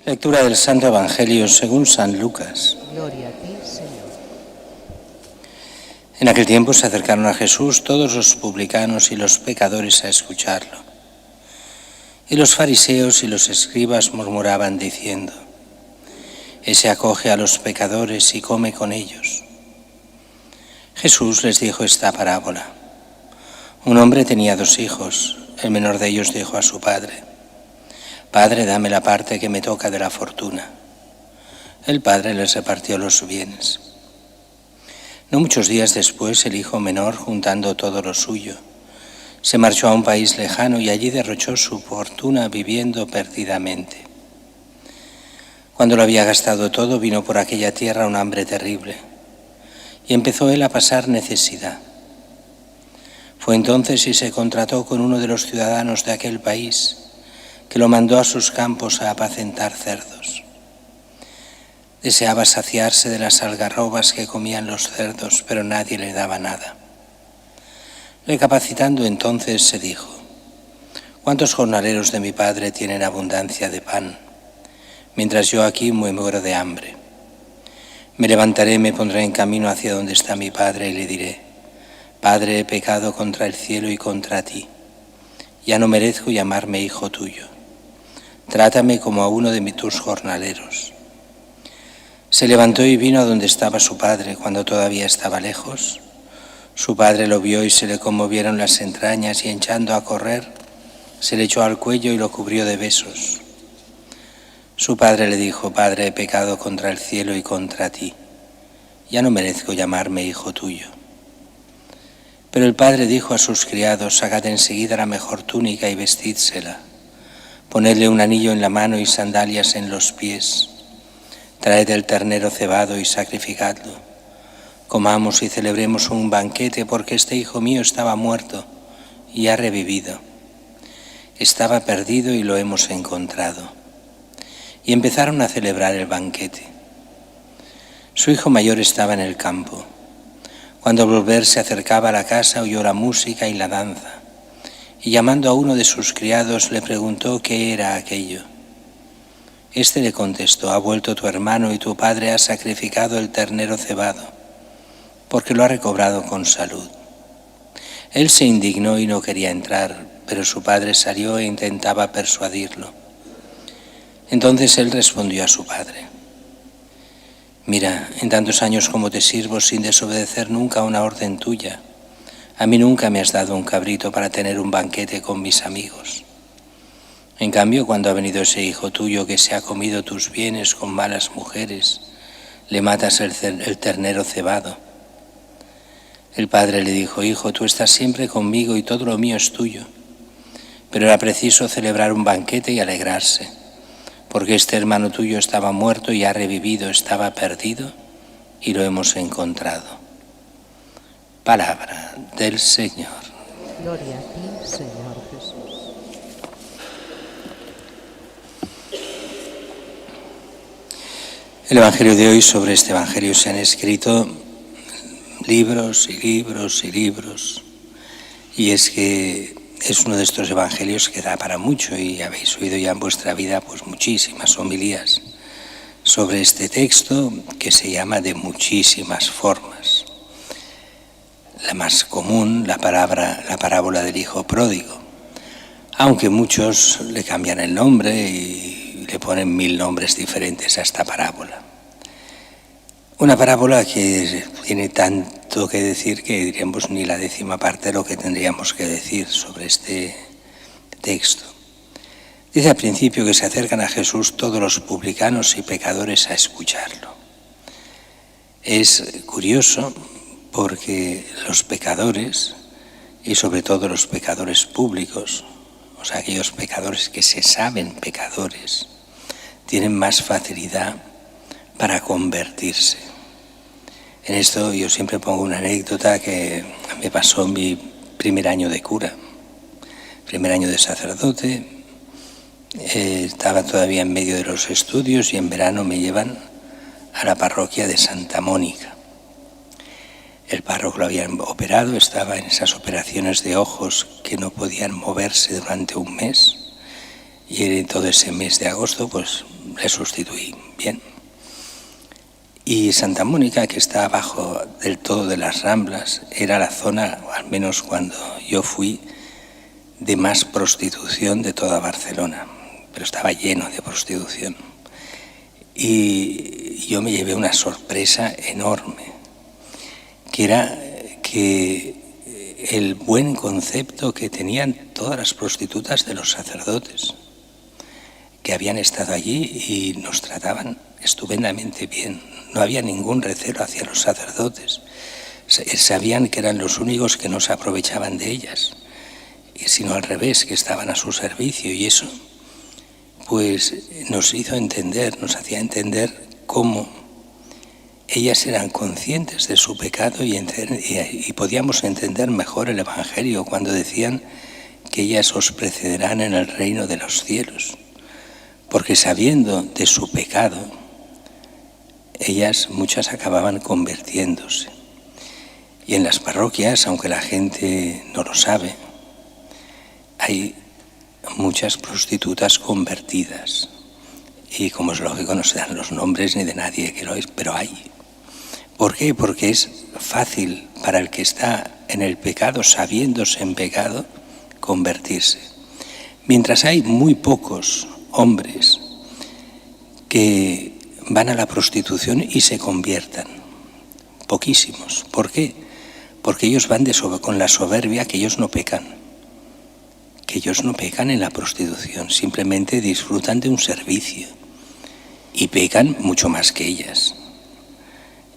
Lectura del Santo Evangelio según San Lucas. Gloria a ti, Señor. En aquel tiempo se acercaron a Jesús todos los publicanos y los pecadores a escucharlo. Y los fariseos y los escribas murmuraban diciendo: Ese acoge a los pecadores y come con ellos. Jesús les dijo esta parábola. Un hombre tenía 2 hijos. El menor de ellos dijo a su padre: Padre, dame la parte que me toca de la fortuna. El padre les repartió los bienes. No muchos días después, el hijo menor, juntando todo lo suyo, se marchó a un país lejano y allí derrochó su fortuna viviendo perdidamente. Cuando lo había gastado todo, vino por aquella tierra un hambre terrible y empezó él a pasar necesidad. Fue entonces y se contrató con uno de los ciudadanos de aquel país, que lo mandó a sus campos a apacentar cerdos. Deseaba saciarse de las algarrobas que comían los cerdos, pero nadie le daba nada. Recapacitando entonces se dijo: ¿Cuántos jornaleros de mi padre tienen abundancia de pan, mientras yo aquí me muero de hambre? Me levantaré, me pondré en camino hacia donde está mi padre y le diré: Padre, he pecado contra el cielo y contra ti. Ya no merezco llamarme hijo tuyo. Trátame como a uno de tus jornaleros. Se levantó y vino a donde estaba su padre cuando todavía estaba lejos. Su padre lo vio y se le conmovieron las entrañas y echando a correr, se le echó al cuello y lo cubrió de besos. Su padre le dijo: Padre, he pecado contra el cielo y contra ti. Ya no merezco llamarme hijo tuyo. Pero el padre dijo a sus criados: Sacad enseguida la mejor túnica y vestídsela. Ponedle un anillo en la mano y sandalias en los pies. Traed el ternero cebado y sacrificadlo. Comamos y celebremos un banquete, porque este hijo mío estaba muerto y ha revivido. Estaba perdido y lo hemos encontrado. Y empezaron a celebrar el banquete. Su hijo mayor estaba en el campo. Cuando al volver se acercaba a la casa, oyó la música y la danza. Y llamando a uno de sus criados le preguntó qué era aquello. Este le contestó: Ha vuelto tu hermano y tu padre ha sacrificado el ternero cebado, porque lo ha recobrado con salud. Él se indignó y no quería entrar, pero su padre salió e intentaba persuadirlo. Entonces él respondió a su padre: Mira, en tantos años como te sirvo sin desobedecer nunca una orden tuya, a mí nunca me has dado un cabrito para tener un banquete con mis amigos. En cambio, cuando ha venido ese hijo tuyo que se ha comido tus bienes con malas mujeres, le matas el ternero cebado. El padre le dijo: Hijo, tú estás siempre conmigo y todo lo mío es tuyo. Pero era preciso celebrar un banquete y alegrarse, porque este hermano tuyo estaba muerto y ha revivido, estaba perdido y lo hemos encontrado. Palabra del Señor. Gloria a ti, Señor Jesús. El Evangelio de hoy, sobre este Evangelio se han escrito libros y libros y libros, y es que es uno de estos Evangelios que da para mucho, y habéis oído ya en vuestra vida pues muchísimas homilías sobre este texto, que se llama de muchísimas formas. La más común, la parábola del hijo pródigo, aunque muchos le cambian el nombre y le ponen 1000 nombres diferentes a esta parábola. Una parábola que tiene tanto que decir que diríamos ni la 10ª parte de lo que tendríamos que decir sobre este texto. Dice al principio que se acercan a Jesús todos los publicanos y pecadores a escucharlo. Es curioso porque los pecadores, y sobre todo los pecadores públicos, o sea, aquellos pecadores que se saben pecadores, tienen más facilidad para convertirse. En esto yo siempre pongo una anécdota que me pasó en mi primer año de cura, primer año de sacerdote. Estaba todavía en medio de los estudios y en verano me llevan a la parroquia de Santa Mónica. El párroco lo habían operado, estaba en esas operaciones de ojos que no podían moverse durante un mes, y todo ese mes de agosto pues le sustituí bien. Y Santa Mónica, que está abajo del todo de las Ramblas, era la zona, al menos cuando yo fui, de más prostitución de toda Barcelona, pero estaba lleno de prostitución. Y yo me llevé una sorpresa enorme, que era que el buen concepto que tenían todas las prostitutas de los sacerdotes, que habían estado allí y nos trataban estupendamente bien. No había ningún recelo hacia los sacerdotes. Sabían que eran los únicos que no se aprovechaban de ellas, sino al revés, que estaban a su servicio, y eso pues nos hizo entender, nos hacía entender cómo ellas eran conscientes de su pecado y podíamos entender mejor el Evangelio cuando decían que ellas os precederán en el reino de los cielos, porque sabiendo de su pecado, ellas muchas acababan convirtiéndose. Y en las parroquias, aunque la gente no lo sabe, hay muchas prostitutas convertidas. Y como es lógico, no se dan los nombres ni de nadie que lo es, pero hay. ¿Por qué? Porque es fácil para el que está en el pecado, sabiéndose en pecado, convertirse. Mientras hay muy pocos hombres que van a la prostitución y se conviertan. Poquísimos. ¿Por qué? Porque ellos van con la soberbia que ellos no pecan. Que ellos no pecan en la prostitución, simplemente disfrutan de un servicio y pecan mucho más que ellas.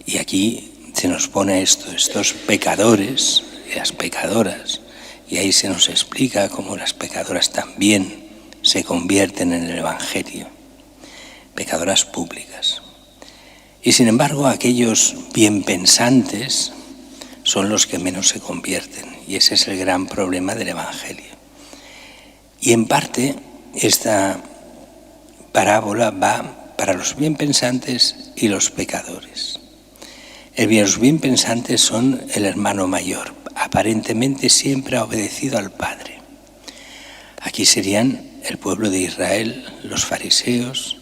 Y aquí se nos pone estos pecadores y las pecadoras, y ahí se nos explica cómo las pecadoras también se convierten en el Evangelio, pecadoras públicas. Y sin embargo, aquellos bien pensantes son los que menos se convierten, y ese es el gran problema del Evangelio. Y en parte esta parábola va para los bien pensantes y los pecadores. Los bien pensantes son el hermano mayor, aparentemente siempre ha obedecido al Padre. Aquí serían el pueblo de Israel, los fariseos,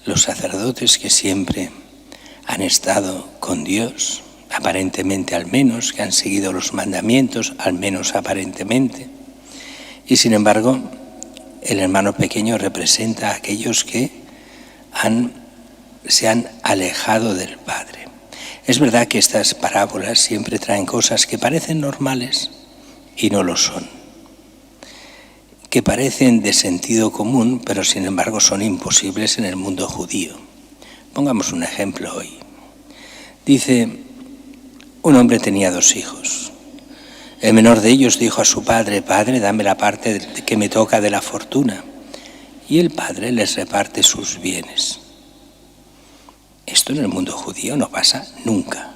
los sacerdotes que siempre han estado con Dios, aparentemente al menos, que han seguido los mandamientos, al menos aparentemente. Y sin embargo, el hermano pequeño representa a aquellos que se han alejado del Padre. Es verdad que estas parábolas siempre traen cosas que parecen normales y no lo son, que parecen de sentido común, pero sin embargo son imposibles en el mundo judío. Pongamos un ejemplo hoy. Dice, un hombre tenía 2 hijos. El menor de ellos dijo a su padre: Padre, dame la parte que me toca de la fortuna. Y el padre les reparte sus bienes. Esto en el mundo judío no pasa nunca.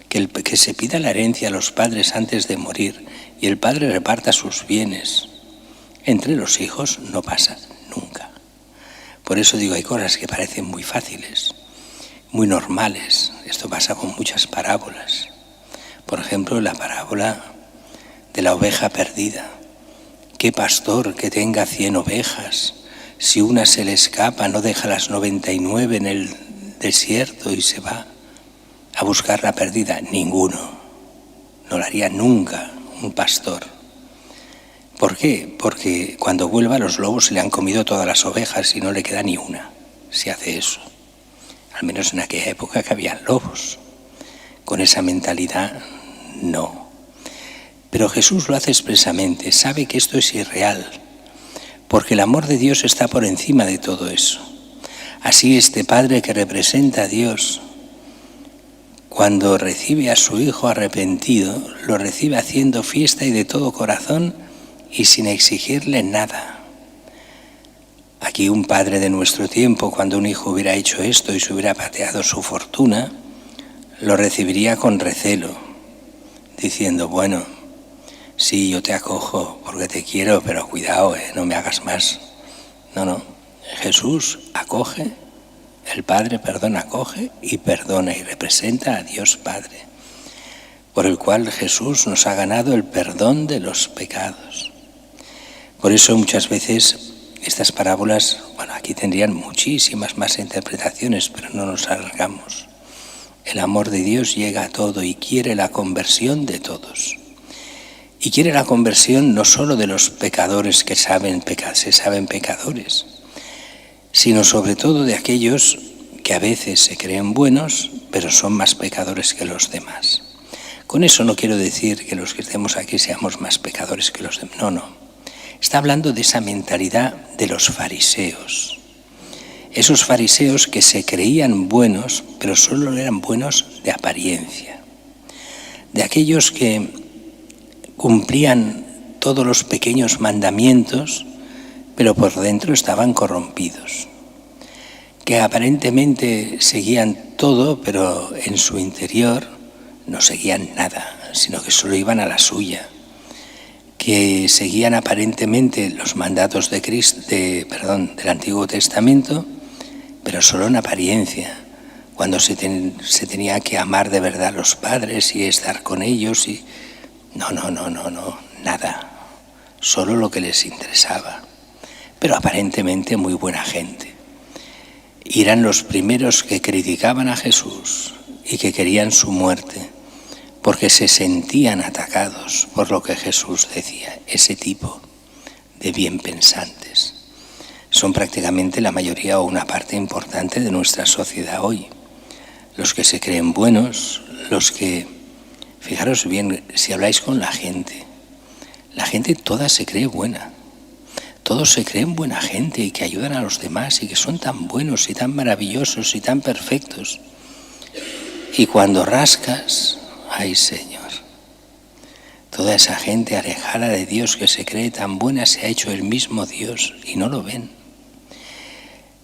Que se pida la herencia a los padres antes de morir y el padre reparta sus bienes entre los hijos no pasa nunca. Por eso digo, hay cosas que parecen muy fáciles, muy normales. Esto pasa con muchas parábolas. Por ejemplo, la parábola de la oveja perdida. ¿Qué pastor que tenga 100 ovejas, si una se le escapa, no deja las 99 en el desierto y se va a buscar la perdida? Ninguno. No lo haría nunca un pastor. ¿Por qué? Porque cuando vuelva los lobos se le han comido todas las ovejas y no le queda ni una, si hace eso. Al menos en aquella época que había lobos. Con esa mentalidad, no. Pero Jesús lo hace expresamente, sabe que esto es irreal, porque el amor de Dios está por encima de todo eso. Así este Padre que representa a Dios, cuando recibe a su Hijo arrepentido, lo recibe haciendo fiesta y de todo corazón y sin exigirle nada. Aquí un padre de nuestro tiempo, cuando un hijo hubiera hecho esto y se hubiera pateado su fortuna, lo recibiría con recelo, diciendo, bueno, sí, yo te acojo porque te quiero, pero cuidado, no me hagas más. No, Jesús acoge, el Padre, acoge y perdona y representa a Dios Padre, por el cual Jesús nos ha ganado el perdón de los pecados. Por eso muchas veces Estas parábolas, bueno, aquí tendrían muchísimas más interpretaciones, pero no nos alargamos. El amor de Dios llega a todo y quiere la conversión de todos. Y quiere la conversión no solo de los pecadores que se saben pecadores, sino sobre todo de aquellos que a veces se creen buenos, pero son más pecadores que los demás. Con eso no quiero decir que los que estemos aquí seamos más pecadores que los demás. No. Está hablando de esa mentalidad de los fariseos. Esos fariseos que se creían buenos, pero solo eran buenos de apariencia. De aquellos que cumplían todos los pequeños mandamientos, pero por dentro estaban corrompidos. Que aparentemente seguían todo, pero en su interior no seguían nada, sino que solo iban a la suya. Que seguían aparentemente los mandatos del Antiguo Testamento, pero solo en apariencia, cuando se tenía que amar de verdad a los padres y estar con ellos. No, nada, solo lo que les interesaba, pero aparentemente muy buena gente. Y eran los primeros que criticaban a Jesús y que querían su muerte, porque se sentían atacados por lo que Jesús decía. Ese tipo de bien pensantes son prácticamente la mayoría o una parte importante de nuestra sociedad hoy. Los que se creen buenos, los que, fijaros bien, si habláis con la gente toda se cree buena. Todos se creen buena gente y que ayudan a los demás y que son tan buenos y tan maravillosos y tan perfectos. Y cuando rascas, ¡ay, Señor! Toda esa gente alejada de Dios que se cree tan buena se ha hecho el mismo Dios y no lo ven.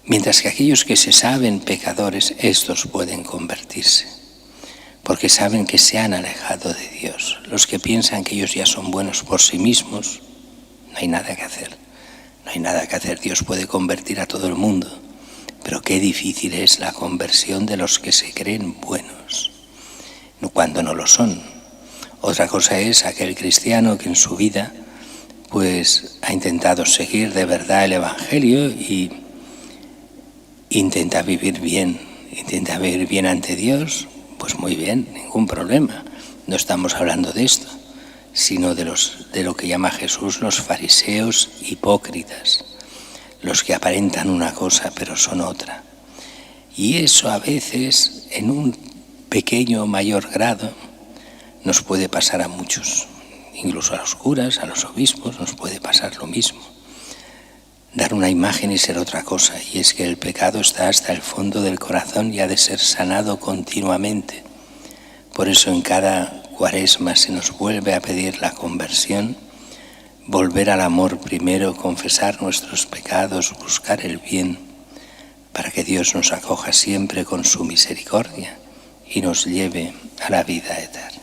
Mientras que aquellos que se saben pecadores, estos pueden convertirse, porque saben que se han alejado de Dios. Los que piensan que ellos ya son buenos por sí mismos, no hay nada que hacer. No hay nada que hacer. Dios puede convertir a todo el mundo, pero qué difícil es la conversión de los que se creen buenos, cuando no lo son. Otra cosa es aquel cristiano que en su vida pues ha intentado seguir de verdad el Evangelio y intenta vivir bien ante Dios. Pues muy bien, ningún problema. No estamos hablando de esto, sino de lo que llama Jesús los fariseos hipócritas, los que aparentan una cosa pero son otra. Y eso a veces, en un pequeño o mayor grado, nos puede pasar a muchos, incluso a los curas, a los obispos, nos puede pasar lo mismo. Dar una imagen y ser otra cosa, y es que el pecado está hasta el fondo del corazón y ha de ser sanado continuamente. Por eso en cada Cuaresma se nos vuelve a pedir la conversión, volver al amor primero, confesar nuestros pecados, buscar el bien, para que Dios nos acoja siempre con su misericordia y nos lleve a la vida eterna.